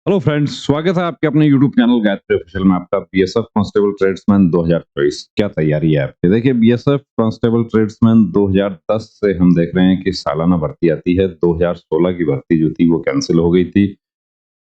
Hello friends, स्वागत है आपके अपने यूट्यूब चैनल गायत्री ऑफिशियल में। आपका बीएसएफ कांस्टेबल ट्रेड्समैन 2024 क्या तैयारी है आपकी? देखिए, बीएसएफ कांस्टेबल ट्रेड्समैन 2010 से हम देख रहे हैं कि सालाना भर्ती आती है। 2016 की भर्ती जो थी वो कैंसिल हो गई थी।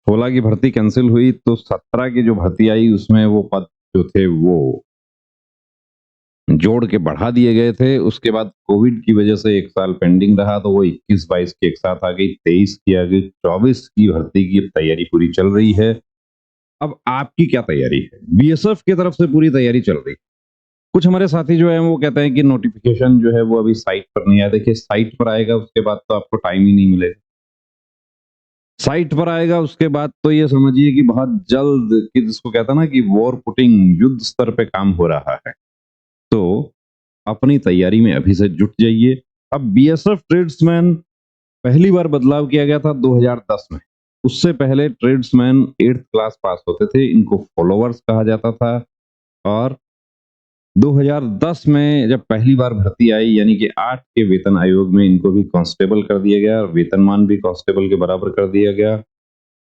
16 की भर्ती कैंसिल हुई तो 17 की जो भर्ती आई उसमें वो पद जो थे वो जोड़ के बढ़ा दिए गए थे। उसके बाद कोविड की वजह से एक साल पेंडिंग रहा तो वो 21-22 की एक साथ आ गई, 23 की आ गई, 24 की भर्ती की तैयारी पूरी चल रही है। अब आपकी क्या तैयारी है? बीएसएफ की तरफ से पूरी तैयारी चल रही है। कुछ हमारे साथी जो है वो कहते हैं कि नोटिफिकेशन जो है वो अभी साइट पर नहीं आया। देखिए, साइट पर आएगा उसके बाद तो आपको टाइम ही नहीं मिलेगा। साइट पर आएगा उसके बाद तो ये समझिए कि बहुत जल्द, कि जिसको कहता है ना कि वॉर पुटिंग, युद्ध स्तर पे काम हो रहा है। तो अपनी तैयारी में अभी से जुट जाइए। अब बीएसएफ ट्रेड्समैन पहली बार बदलाव किया गया था 2010 में। उससे पहले ट्रेड्समैन 8th क्लास पास होते थे, इनको फॉलोवर्स कहा जाता था। और 2010 में जब पहली बार भर्ती आई, यानी कि 8 के वेतन आयोग में इनको भी कांस्टेबल कर दिया गया, वेतनमान भी कांस्टेबल के बराबर कर दिया गया,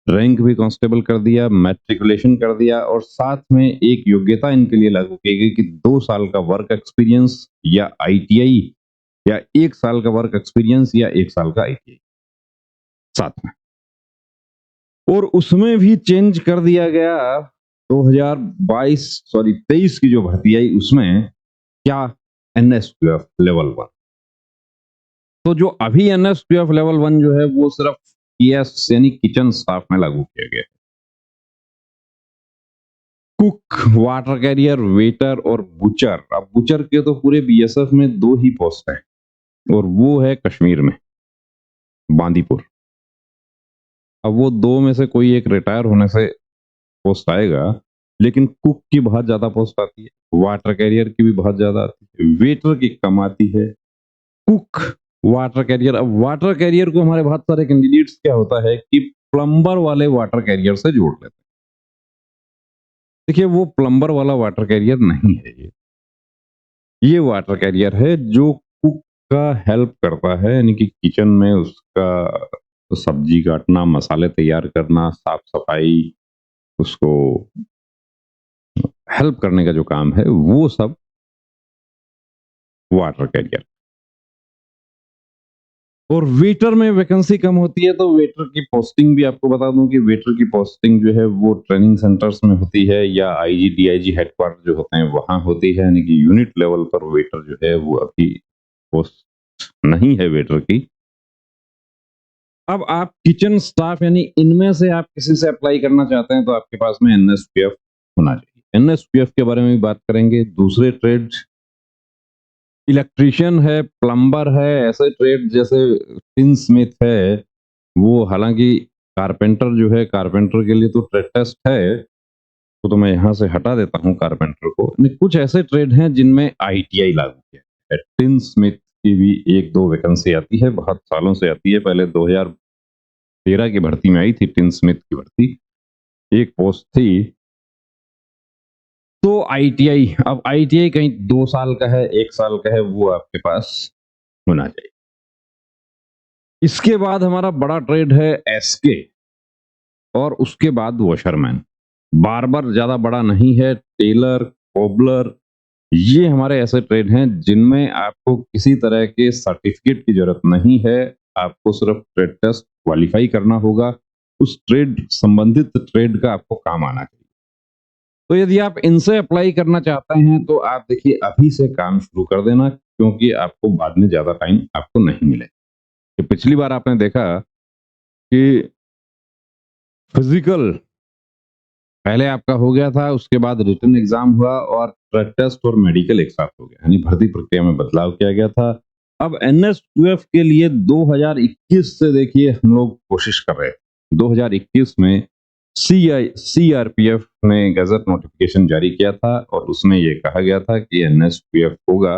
रैंक भी कांस्टेबल कर दिया, मैट्रिकुलेशन कर दिया, और साथ में एक योग्यता इनके लिए लागू की गई कि 2 साल का वर्क एक्सपीरियंस या आईटीआई, या 1 साल का वर्क एक्सपीरियंस या 1 साल का आईटीआई साथ में। और उसमें भी चेंज कर दिया गया 2022 सॉरी 23 की जो भर्ती आई उसमें क्या, एनएसक्यूएफ लेवल 1। तो जो अभी एनएसक्यूएफ लेवल 1 जो है वो सिर्फ ईएस यानी किचन स्टाफ में लागू किया गया है। कुक, वाटर कैरियर, वेटर और बुचर। अब बुचर के तो पूरे बीएसएफ में 2 ही पोस्ट हैं, और वो है कश्मीर में, बांदीपुर। अब वो 2 में से कोई एक रिटायर होने से पोस्ट आएगा, लेकिन कुक की बहुत ज्यादा पोस्ट आती है, वाटर कैरियर की भी बहुत ज्यादा आती है, वेटर की कम आती है। Cook, water career. अब वाटर कैरियर को हमारे बहुत सारे कैंडिडेट्स क्या होता है कि प्लम्बर वाले वाटर कैरियर से जोड़ लेते हैं। देखिए, वो प्लम्बर वाला वाटर कैरियर नहीं है। ये वाटर कैरियर है जो कुक का हेल्प करता है, यानी कि किचन में उसका सब्जी काटना, मसाले तैयार करना, साफ सफाई, उसको हेल्प करने का जो काम है वो सब वाटर कैरियर। और वेटर में वैकेंसी कम होती है, तो वेटर की पोस्टिंग भी आपको बता दूं कि वेटर की पोस्टिंग जो है वो ट्रेनिंग सेंटर्स में होती है, या आईजी डीआईजी हेडक्वार्टर जो होते हैं वहां होती है, यानी कि यूनिट लेवल पर वेटर जो है वो अभी पोस्ट नहीं है वेटर की। अब आप किचन स्टाफ यानी इनमें से आप किसी से अप्लाई करना चाहते हैं तो आपके पास में एनएसपीएफ होना चाहिए। एनएसपीएफ के बारे में भी बात करेंगे। दूसरे ट्रेड, इलेक्ट्रिशियन है, प्लम्बर है, ऐसे ट्रेड जैसे टिन स्मिथ है, वो हालांकि कारपेंटर जो है, कारपेंटर के लिए तो ट्रेड टेस्ट है, तो मैं यहाँ से हटा देता हूँ कारपेंटर को। कुछ ऐसे ट्रेड हैं जिनमें आईटीआई लागू किया है। टिन स्मिथ की भी 1-2 वैकेंसी आती है, बहुत सालों से आती है। पहले 2013 की भर्ती में आई थी टिन स्मिथ की भर्ती, एक पोस्ट थी। तो आईटीआई, अब आईटीआई कहीं 2 साल का है, 1 साल का है, वो आपके पास होना चाहिए। इसके बाद हमारा बड़ा ट्रेड है एसके, और उसके बाद वॉशरमैन। बार्बर ज्यादा बड़ा नहीं है, टेलर, कोबलर, ये हमारे ऐसे ट्रेड हैं जिनमें आपको किसी तरह के सर्टिफिकेट की जरूरत नहीं है। आपको सिर्फ ट्रेड टेस्ट क्वालिफाई करना होगा, उस ट्रेड, संबंधित ट्रेड का आपको काम आना चाहिए। तो यदि आप इनसे अप्लाई करना चाहते हैं तो आप देखिए अभी से काम शुरू कर देना, क्योंकि आपको बाद में ज्यादा टाइम आपको नहीं मिलेगा। पिछली बार आपने देखा कि फिजिकल पहले आपका हो गया था, उसके बाद रिटन एग्जाम हुआ, और ट्रेड टेस्ट और मेडिकल एक साथ हो गया, यानी भर्ती प्रक्रिया में बदलाव किया गया था। अब एनएसक्यूएफ के लिए 2021 से देखिए हम लोग कोशिश कर रहे हैं। 2021 में सीआरपीएफ ने गजट नोटिफिकेशन जारी किया था, और उसमें यह कहा गया था कि एनएसक्यूएफ होगा।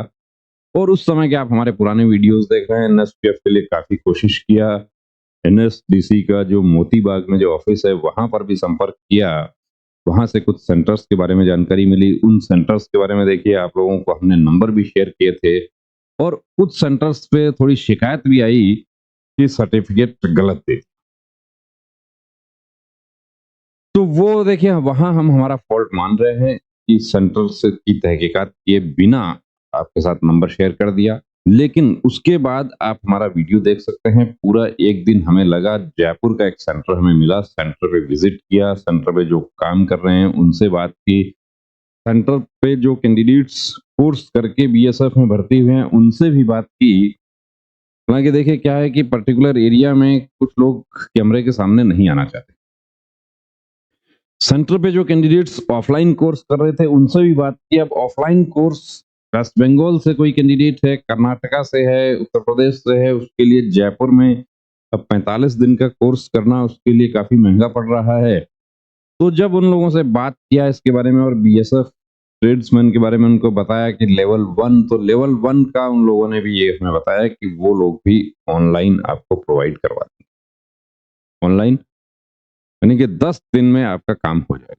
और उस समय के आप हमारे पुराने वीडियोस देख रहे हैं, एनएसक्यूएफ के लिए काफी कोशिश किया। एनएसडीसी का जो मोती बाग में जो ऑफिस है वहां पर भी संपर्क किया, वहां से कुछ सेंटर्स के बारे में जानकारी मिली। उन सेंटर्स के बारे में देखिए आप लोगों को हमने नंबर भी शेयर किए थे, और कुछ सेंटर्स पे थोड़ी शिकायत भी आई कि सर्टिफिकेट गलत थे। वो देखिए वहाँ हम हमारा फ़ॉल्ट मान रहे हैं कि सेंटर से की तहकीकात किए बिना आपके साथ नंबर शेयर कर दिया। लेकिन उसके बाद आप हमारा वीडियो देख सकते हैं, पूरा 1 दिन हमें लगा, जयपुर का एक सेंटर हमें मिला, सेंटर पे विज़िट किया, सेंटर पे जो काम कर रहे हैं उनसे बात की, सेंटर पे जो कैंडिडेट्स कोर्स करके बीएसएफ में भर्ती हुए हैं उनसे भी बात की। हालाँकि देखिए क्या है कि पर्टिकुलर एरिया में कुछ लोग कैमरे के सामने नहीं आना चाहते। सेंटर पे जो कैंडिडेट्स ऑफलाइन कोर्स कर रहे थे उनसे भी बात की। अब ऑफलाइन कोर्स वेस्ट बंगाल से कोई कैंडिडेट है, कर्नाटका से है, उत्तर प्रदेश से है, उसके लिए जयपुर में अब 45 दिन का कोर्स करना उसके लिए काफ़ी महँगा पड़ रहा है। तो जब उन लोगों से बात किया इसके बारे में और बीएसएफ ट्रेड्समैन के बारे में उनको बताया कि लेवल 1, तो लेवल 1 का उन लोगों ने भी ये हमें बताया कि वो लोग भी ऑनलाइन आपको प्रोवाइड करवा देंगे। ऑनलाइन यानी कि 10 दिन में आपका काम हो जाएगा।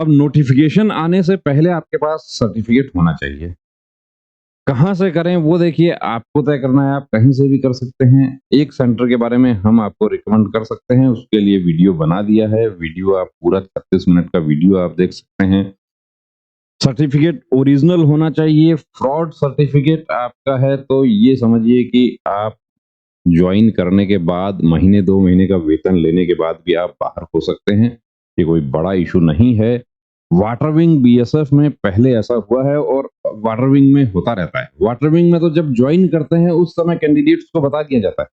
अब नोटिफिकेशन आने से पहले आपके पास सर्टिफिकेट होना चाहिए। कहाँ से करें वो देखिए आपको तय करना है, आप कहीं से भी कर सकते हैं। एक सेंटर के बारे में हम आपको रिकमेंड कर सकते हैं, उसके लिए वीडियो बना दिया है। वीडियो आप पूरा 36 मिनट का वीडियो आप देख सकते हैं। सर्टिफिकेट ओरिजिनल होना चाहिए। फ्रॉड सर्टिफिकेट आपका है तो ये समझिए कि आप जॉइन करने के बाद महीने 2 महीने का वेतन लेने के बाद भी आप बाहर हो सकते हैं। ये कोई बड़ा इश्यू नहीं है। वाटर विंग बीएसएफ में पहले ऐसा हुआ है और वाटर विंग में होता रहता है। वाटर विंग में तो जब जॉइन करते हैं उस समय कैंडिडेट्स को बता दिया जाता है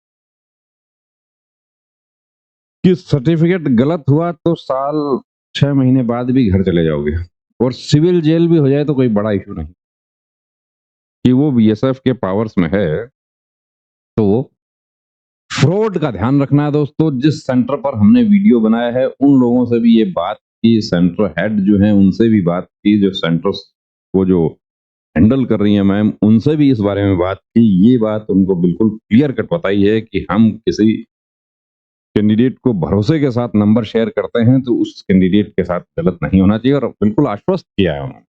कि सर्टिफिकेट गलत हुआ तो साल 6 महीने बाद भी घर चले जाओगे और सिविल जेल भी हो जाए तो कोई बड़ा इश्यू नहीं। कि वो बीएसएफ के पावर्स में है तो फ्रॉड का ध्यान रखना है दोस्तों। जिस सेंटर पर हमने वीडियो बनाया है उन लोगों से भी ये बात की, सेंटर हेड जो है उनसे भी बात की, जो सेंटर्स को जो हैंडल कर रही हैं मैम उनसे भी इस बारे में बात की। ये बात उनको बिल्कुल क्लियर कट बताई है कि हम किसी कैंडिडेट को भरोसे के साथ नंबर शेयर करते हैं तो उस कैंडिडेट के साथ गलत नहीं होना चाहिए और बिल्कुल आश्वस्त किया है उन्होंने।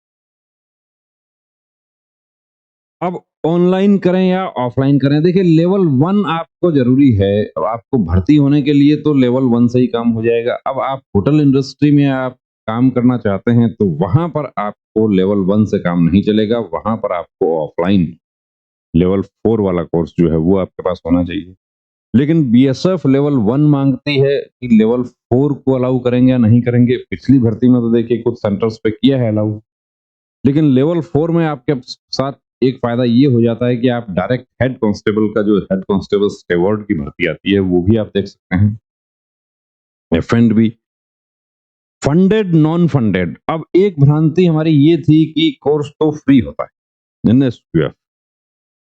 अब ऑनलाइन करें या ऑफलाइन करें, देखिए लेवल 1 आपको जरूरी है। अब आपको भर्ती होने के लिए तो लेवल 1 से ही काम हो जाएगा। अब आप होटल इंडस्ट्री में आप काम करना चाहते हैं तो वहां पर आपको लेवल 1 से काम नहीं चलेगा। वहां पर आपको ऑफलाइन लेवल 4 वाला कोर्स जो है वो आपके पास होना चाहिए। लेकिन बीएसएफ लेवल 1 मांगती है कि लेवल 4 को अलाउ करेंगे या नहीं करेंगे। पिछली भर्ती में तो देखिए कुछ सेंटर्स पे किया है अलाउ, लेकिन लेवल 4 में आपके साथ एक फायदा ये हो जाता है कि आप डायरेक्ट हेड कांस्टेबल का, जो हेड कांस्टेबल स्टेवर्ड की भर्ती आती है वो भी आप देख सकते हैं। एफएंड भी फंडेड नॉन फंडेड। अब एक भ्रांति हमारी ये थी कि कोर्स तो फ्री होता है एनएसक्यूएफ,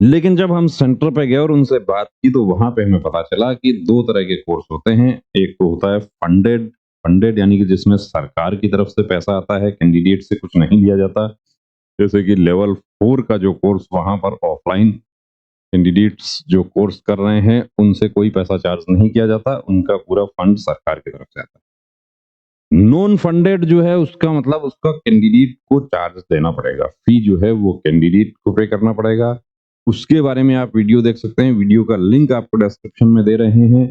लेकिन जब हम सेंटर पे गए और उनसे बात की तो वहां पे हमें पता चला कि 2 तरह के कोर्स होते हैं। एक तो होता है फंडेड, फंडेड यानी कि जिसमें सरकार की तरफ से पैसा आता है, कैंडिडेट से कुछ नहीं लिया जाता। जैसे कि लेवल 4 का जो कोर्स वहां पर ऑफलाइन कैंडिडेट्स जो कोर्स कर रहे हैं उनसे कोई पैसा चार्ज नहीं किया जाता, उनका पूरा फंड सरकार की तरफ से आता है। नॉन फंडेड जो है उसका मतलब उसका कैंडिडेट को चार्ज देना पड़ेगा, फी जो है वो कैंडिडेट को पे करना पड़ेगा। उसके बारे में आप वीडियो देख सकते हैं, वीडियो का लिंक आपको डिस्क्रिप्शन में दे रहे हैं।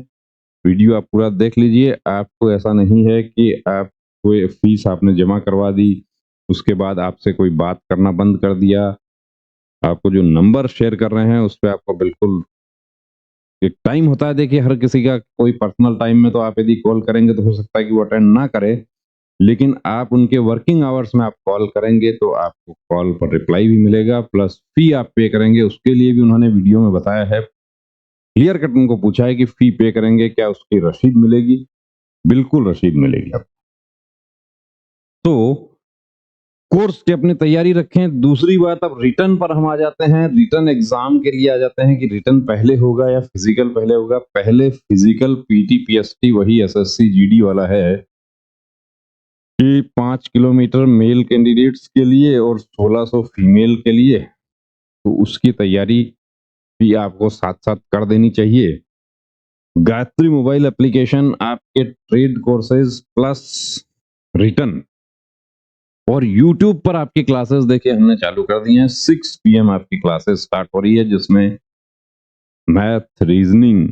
वीडियो आप पूरा देख लीजिए। आपको ऐसा नहीं है कि आप कोई फीस आपने जमा करवा दी उसके बाद आपसे कोई बात करना बंद कर दिया। आपको जो नंबर शेयर कर रहे हैं उस पे आपको बिल्कुल एक टाइम होता है, देखिए हर किसी का कोई पर्सनल टाइम में तो आप यदि कॉल करेंगे तो हो सकता है कि वो अटेंड ना करे, लेकिन आप उनके वर्किंग आवर्स में आप कॉल करेंगे तो आपको कॉल पर रिप्लाई भी मिलेगा, प्लस फी आप पे करेंगे। उसके लिए भी उन्होंने वीडियो में बताया है, क्लियर कट उनको पूछा है कि फी पे करेंगे क्या उसकी रसीद मिलेगी? बिल्कुल रसीद मिलेगी आपको। तो कोर्स की अपनी तैयारी रखें। दूसरी बात, अब रिटर्न पर हम आ जाते हैं, रिटर्न एग्जाम के लिए आ जाते हैं कि रिटर्न पहले होगा या फिजिकल पहले होगा। पहले फिजिकल पीटी पीएसटी वही एसएससी जीडी वाला है कि 5 किलोमीटर मेल कैंडिडेट्स के लिए और 1600 फीमेल के लिए, तो उसकी तैयारी भी आपको साथ-साथ कर देनी चाहिए। गायत्री मोबाइल एप्लीकेशन आपके ट्रेड कोर्सेज प्लस रिटर्न और यूट्यूब पर आपकी क्लासेस देखिए हमने चालू कर दी हैं। 6 पीएम आपकी क्लासेस स्टार्ट हो रही है जिसमें math, reasoning,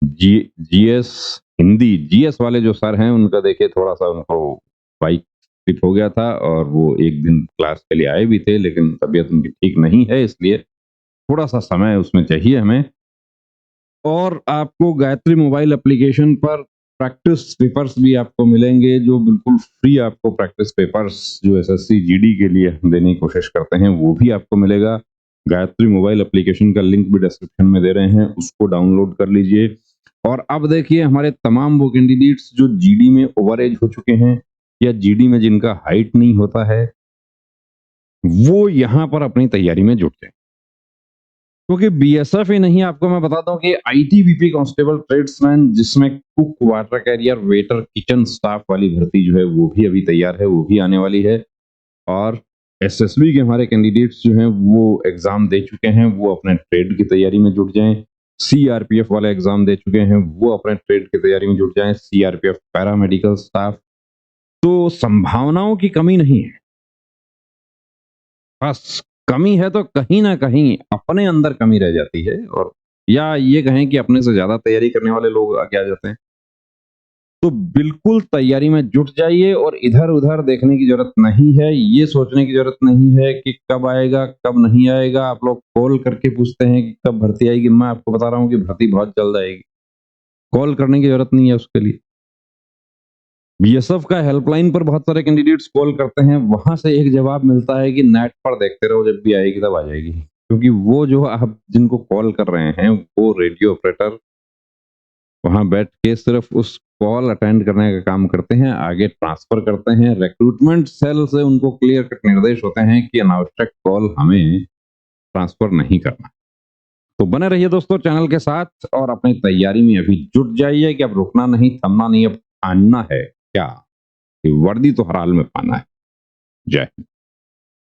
GS Hindi, GS वाले जो सर हैं उनका देखिए थोड़ा-सा उनको बाइक स्लिप हो गया था और वो 1 दिन क्लास के लिए आए भी थे, लेकिन तबीयत उनकी ठीक नहीं है, इसलिए थोड़ा-सा समय उसमें चाहिए हमें। और आपको गायत्री मोबाइल एप्लीकेशन पर प्रैक्टिस पेपर्स भी आपको मिलेंगे, जो बिल्कुल फ्री आपको प्रैक्टिस पेपर्स जो एसएससी, जीडी के लिए हम देने की कोशिश करते हैं, वो भी आपको मिलेगा। गायत्री मोबाइल एप्लीकेशन का लिंक भी डिस्क्रिप्शन में दे रहे हैं, उसको डाउनलोड कर लीजिए। और अब देखिए हमारे तमाम वो कैंडिडेट्स जो जीडी में ओवर एज हो चुके हैं या जीडी में जिनका हाइट नहीं होता है, वो यहाँ पर अपनी तैयारी में जुट जाएँ। क्योंकि बीएसएफ ही नहीं, आपको मैं बताता हूँ कि आईटीबीपी कांस्टेबल ट्रेड्समैन, जिसमें cook, water career, waiter, kitchen staff वाली भर्ती जो है वो भी अभी तैयार है, वो भी आने वाली है। और एसएसबी के हमारे कैंडिडेट्स जो हैं वो एग्जाम दे चुके हैं, वो अपने ट्रेड की तैयारी में जुट जाएं। सीआरपीएफ वाले एग्जाम दे चुके हैं, वो अपने ट्रेड की तैयारी में जुट जाएं। सीआरपीएफ पैरामेडिकल स्टाफ, तो संभावनाओं की कमी नहीं है। बस कमी है तो कहीं न कहीं अपने अंदर कमी रह जाती है, और या ये कहें कि अपने से ज़्यादा तैयारी करने वाले लोग आगे आ जाते हैं। तो बिल्कुल तैयारी में जुट जाइए और इधर-उधर देखने की ज़रूरत नहीं है, ये सोचने की ज़रूरत नहीं है कि कब आएगा, कब नहीं आएगा। आप लोग कॉल करके पूछते हैं कि कब भर्ती आएगी, मैं आपको बता रहा हूँ कि भर्ती बहुत जल्द आएगी। कॉल करने की ज़रूरत नहीं है उसके लिए। बीएसएफ का हेल्पलाइन पर बहुत सारे कैंडिडेट्स कॉल करते हैं, वहां से एक जवाब मिलता है कि नेट पर देखते रहो, जब भी आएगी तब आ जाएगी। क्योंकि वो जो आप जिनको कॉल कर रहे हैं वो रेडियो ऑपरेटर वहां बैठ के सिर्फ उस कॉल अटेंड करने का काम करते हैं, आगे ट्रांसफर करते हैं। रिक्रूटमेंट सेल से उनको क्लियर कट निर्देश होते हैं कि अनावश्यक कॉल हमें ट्रांसफर नहीं करना। तो बने रहिए दोस्तों चैनल के साथ और अपनी तैयारी में अभी जुट जाइए कि अब रुकना नहीं, थमना नहीं, अब आना है क्या, कि वर्दी तो हर हाल में पाना है। जय हिंद।